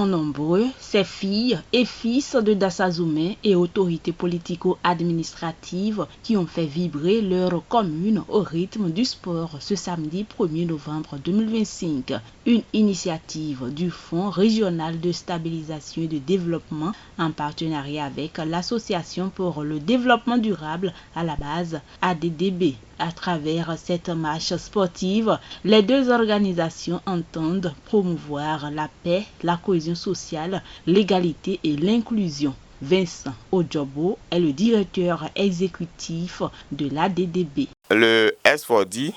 sont nombreux, ces filles et fils de Dassazoumé et autorités politico-administratives qui ont fait vibrer leur commune au rythme du sport ce samedi 1er novembre 2025. Une initiative du Fonds régional de stabilisation et de développement en partenariat avec l'Association pour le développement durable à la base ADDB. À travers cette marche sportive, les deux organisations entendent promouvoir la paix, la cohésion sociale, l'égalité et l'inclusion. Vincent Odjobo est le directeur exécutif de l'ADDB. Le S4D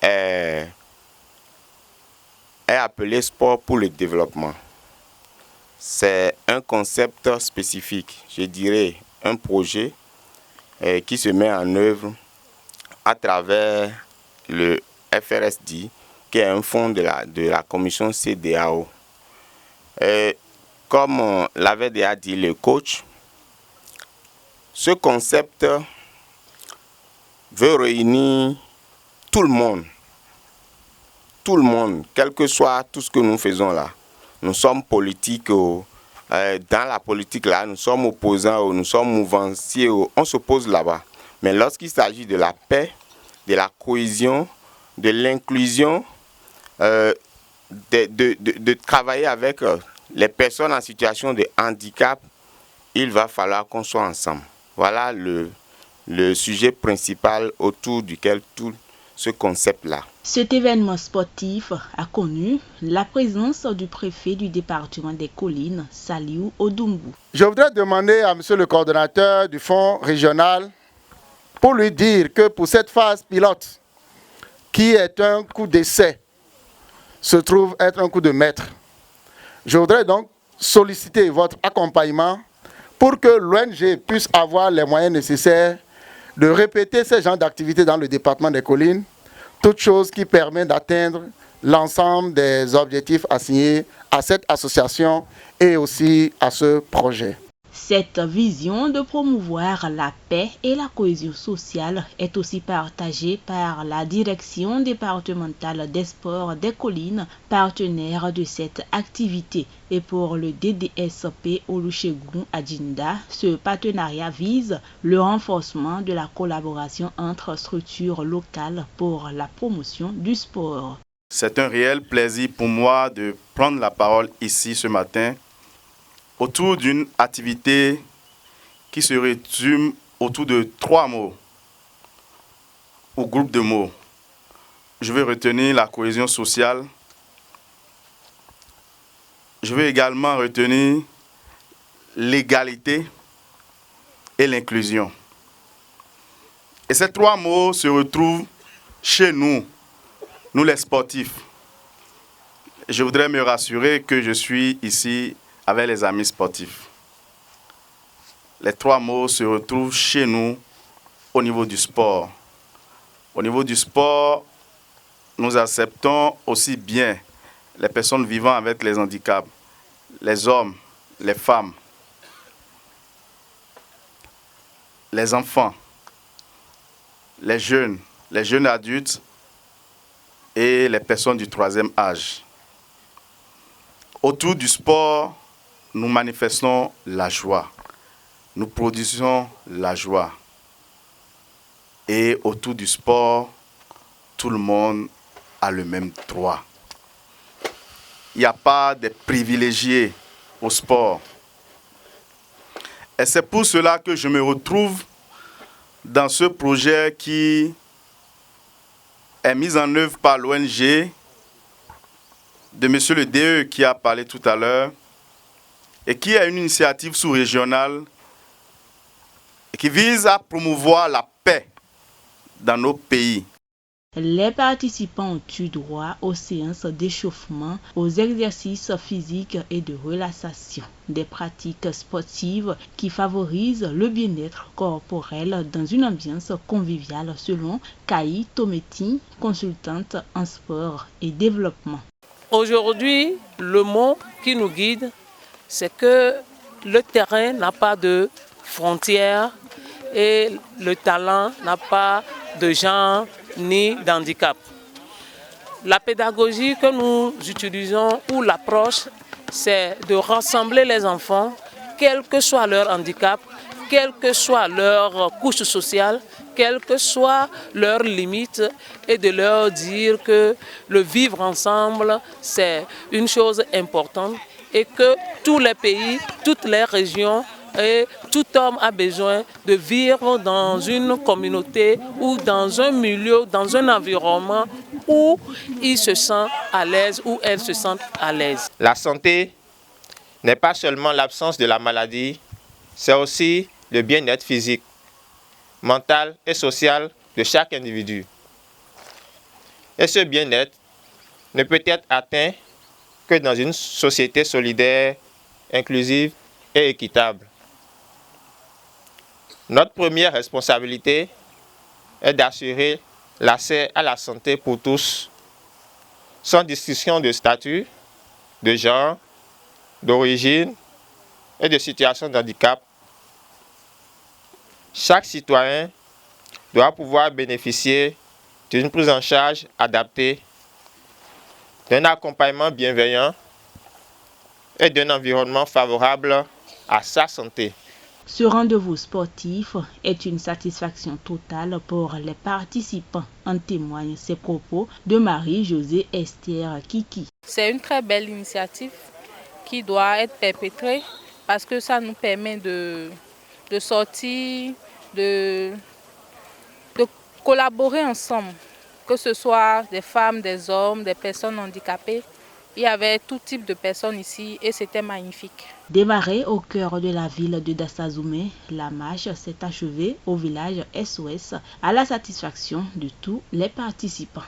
est appelé Sport pour le développement. C'est un concept spécifique, je dirais un projet qui se met en œuvre à travers le FRSD, qui est un fonds de la commission CEDEAO. Comme l'avait déjà dit le coach, ce concept veut réunir tout le monde, quel que soit tout ce que nous faisons là. Nous sommes politiques, dans la politique là, nous sommes opposants, nous sommes mouvanciers, on s'oppose là-bas. Mais lorsqu'il s'agit de la paix, de la cohésion, de l'inclusion, de travailler avec les personnes en situation de handicap, il va falloir qu'on soit ensemble. Voilà le sujet principal autour duquel tout ce concept-là. Cet événement sportif a connu la présence du préfet du département des Collines, Saliou Odumbu. Je voudrais demander à monsieur le coordonnateur du fonds régional pour lui dire que pour cette phase pilote, qui est un coup d'essai, se trouve être un coup de maître. Je voudrais donc solliciter votre accompagnement pour que l'ONG puisse avoir les moyens nécessaires de répéter ces genres d'activités dans le département des Collines, toute chose qui permet d'atteindre l'ensemble des objectifs assignés à cette association et aussi à ce projet. Cette vision de promouvoir la paix et la cohésion sociale est aussi partagée par la direction départementale des sports des Collines, partenaire de cette activité. Et pour le DDSP Olusegun Adjinda, ce partenariat vise le renforcement de la collaboration entre structures locales pour la promotion du sport. C'est un réel plaisir pour moi de prendre la parole ici ce matin autour d'une activité qui se résume autour de 3 mots ou groupes de mots. Je vais retenir la cohésion sociale. Je vais également retenir l'égalité et l'inclusion. Et ces 3 mots se retrouvent chez nous, nous les sportifs. Je voudrais me rassurer que je suis ici avec les amis sportifs. Les 3 mots se retrouvent chez nous au niveau du sport. Au niveau du sport, nous acceptons aussi bien les personnes vivant avec les handicaps, les hommes, les femmes, les enfants, les jeunes adultes et les personnes du 3e âge. Autour du sport, nous manifestons la joie. Nous produisons la joie. Et autour du sport, tout le monde a le même droit. Il n'y a pas de privilégiés au sport. Et c'est pour cela que je me retrouve dans ce projet qui est mis en œuvre par l'ONG de M. le DE qui a parlé tout à l'heure, et qui est une initiative sous-régionale qui vise à promouvoir la paix dans nos pays. Les participants ont eu droit aux séances d'échauffement, aux exercices physiques et de relaxation, des pratiques sportives qui favorisent le bien-être corporel dans une ambiance conviviale selon Kaï Tometi, consultante en sport et développement. Aujourd'hui, le mot qui nous guide, c'est que le terrain n'a pas de frontières et le talent n'a pas de genre ni d'handicap. La pédagogie que nous utilisons ou l'approche c'est de rassembler les enfants, quel que soit leur handicap, quelle que soit leur couche sociale, quelles que soient leurs limites, et de leur dire que le vivre ensemble, c'est une chose importante et que tous les pays, toutes les régions et tout homme a besoin de vivre dans une communauté ou dans un milieu, dans un environnement où il se sent à l'aise, où elle se sent à l'aise. La santé n'est pas seulement l'absence de la maladie, c'est aussi le bien-être physique, mental et social de chaque individu. Et ce bien-être ne peut être atteint que dans une société solidaire, inclusive et équitable. Notre première responsabilité est d'assurer l'accès à la santé pour tous, sans distinction de statut, de genre, d'origine et de situation de handicap. Chaque citoyen doit pouvoir bénéficier d'une prise en charge adaptée, d'un accompagnement bienveillant et d'un environnement favorable à sa santé. Ce rendez-vous sportif est une satisfaction totale pour les participants. En témoignent ces propos de Marie-Josée Esther Kiki. C'est une très belle initiative qui doit être perpétrée parce que ça nous permet de sortir, de collaborer ensemble, que ce soit des femmes, des hommes, des personnes handicapées. Il y avait tout type de personnes ici et c'était magnifique. Démarrée au cœur de la ville de Dassazoumé, la marche s'est achevée au village SOS à la satisfaction de tous les participants.